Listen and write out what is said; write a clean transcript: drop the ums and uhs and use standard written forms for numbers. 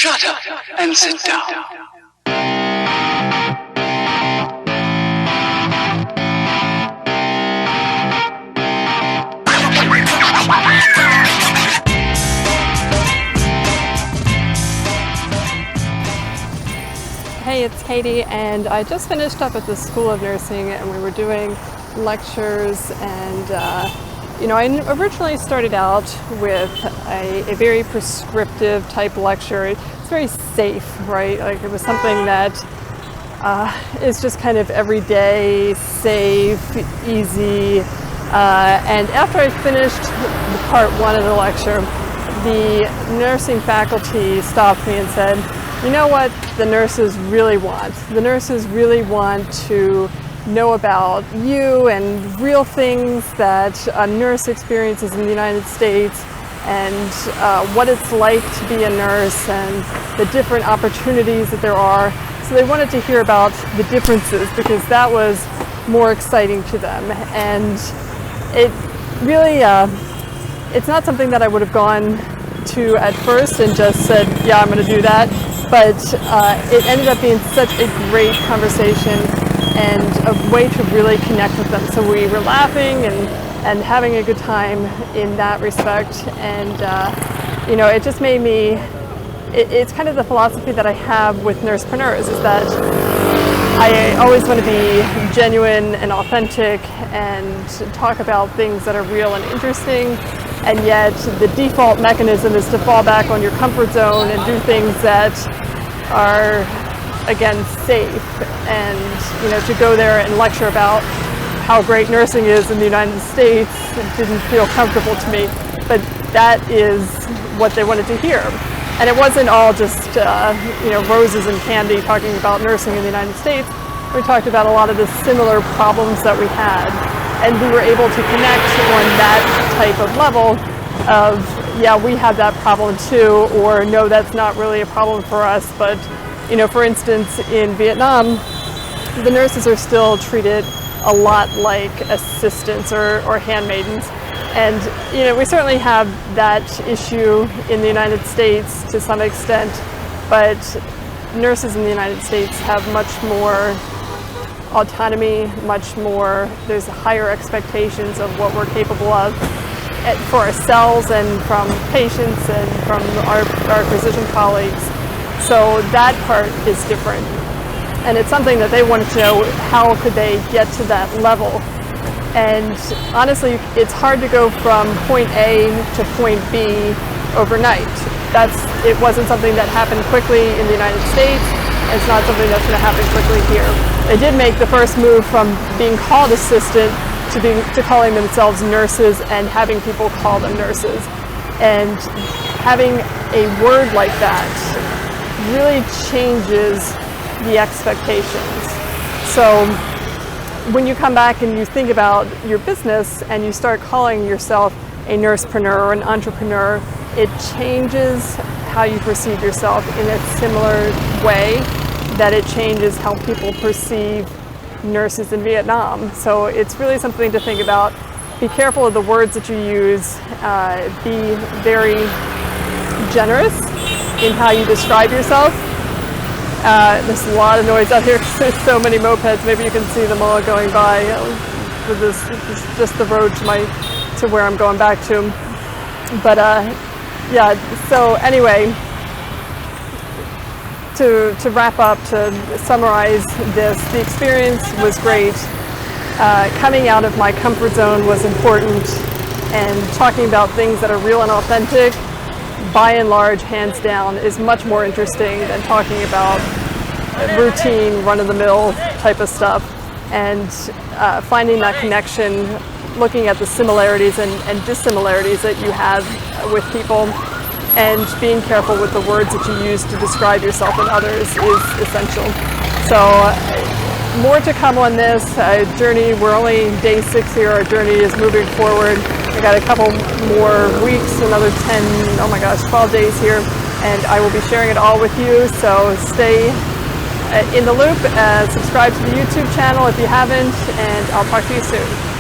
Shut up and sit down. Hey, it's Catie, and I just finished up at the School of Nursing, and we were doing lectures, and I originally started out with a very prescriptive type lecture. It's very safe, right? Like, it was something that is just kind of everyday, safe, easy, and after I finished part one of the lecture, the nursing faculty stopped me and said, you know what the nurses really want? The nurses really want to know about you and real things that a nurse experiences in the United States, and what it's like to be a nurse and the different opportunities that there are. So they wanted to hear about the differences because that was more exciting to them. And it really, it's not something that I would have gone to at first and just said, yeah, I'm going to do that. But it ended up being such a great conversation and a way to really connect with them. So we were laughing and having a good time in that respect. And, it just made me, it's kind of the philosophy that I have with NursePreneurs, is that I always want to be genuine and authentic and talk about things that are real and interesting. And yet the default mechanism is to fall back on your comfort zone and do things that are, again, safe. And, to go there and lecture about how great nursing is in the United States, it didn't feel comfortable to me. But that is what they wanted to hear. And it wasn't all just, roses and candy talking about nursing in the United States. We talked about a lot of the similar problems that we had. And we were able to connect on that type of level of, yeah, we have that problem too, or no, that's not really a problem for us. But, for instance, in Vietnam, the nurses are still treated a lot like assistants or handmaidens. And, we certainly have that issue in the United States to some extent, but nurses in the United States have much more autonomy, much more, there's higher expectations of what we're capable of for ourselves and from patients and from our physician colleagues. So that part is different. And it's something that they wanted to know, how could they get to that level? And honestly, it's hard to go from point A to point B overnight. It wasn't something that happened quickly in the United States. It's not something that's going to happen quickly here. They did make the first move from being called assistant to calling themselves nurses and having people call them nurses. And having a word like that really changes the expectations. So when you come back and you think about your business and you start calling yourself a nursepreneur or an entrepreneur, it changes how you perceive yourself in a similar way that it changes how people perceive nurses in Vietnam. So it's really something to think about. Be careful of the words that you use. Be very generous in how you describe yourself. There's a lot of noise out here because there's so many mopeds. Maybe you can see them all going by. This is just the road to where I'm going back to. But yeah, so anyway, to wrap up, to summarize this, the experience was great. Coming out of my comfort zone was important, and talking about things that are real and authentic, by and large, hands down, is much more interesting than talking about routine, run-of-the-mill type of stuff. And finding that connection, looking at the similarities and dissimilarities that you have with people, and being careful with the words that you use to describe yourself and others is essential. So more to come on this journey. We're only day 6 here. Our journey is moving forward. I got a couple more weeks, another 12 days here, and I will be sharing it all with you. So stay in the loop, subscribe to the YouTube channel if you haven't, and I'll talk to you soon.